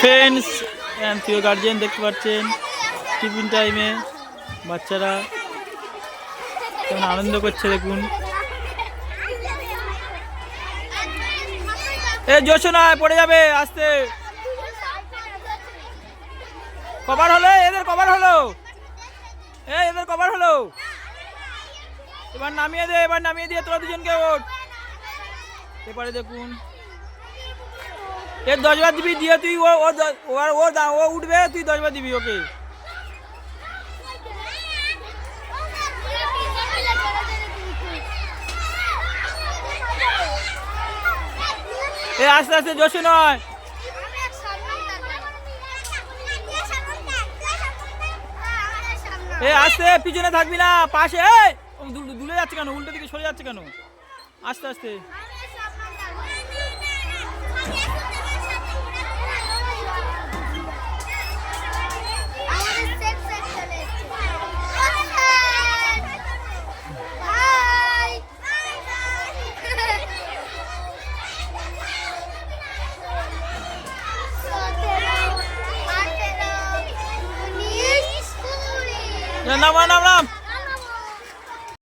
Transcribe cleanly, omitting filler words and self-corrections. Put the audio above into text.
Friends প্রিয় guardian দেখতে পাচ্ছেন টিফিন টাইমে বাচ্চারা কেমন আনন্দ করছে দেখুন। এ জোশ নয়, পড়ে যাবে, আস্তে। কভার হলো, এদের কভার হলো, এদের কভার হলো। এবার নামিয়ে দে, এবার নামিয়ে দিয়ে তোরা দুজনকে ওঠ। এবারে দেখুন এর 10 বার দিবি, দিয়ে তুই ও উঠবে, তুই 10 বার দিবি ওকে। এ আস্তে আস্তে, জোশে নয়। এ আস্তে, পিছনে থাকবি না, পাশে। দুলে যাচ্ছে কেন, উল্টো দিকে সরে যাচ্ছে কেন? আস্তে আস্তে। নাম নাম নাম।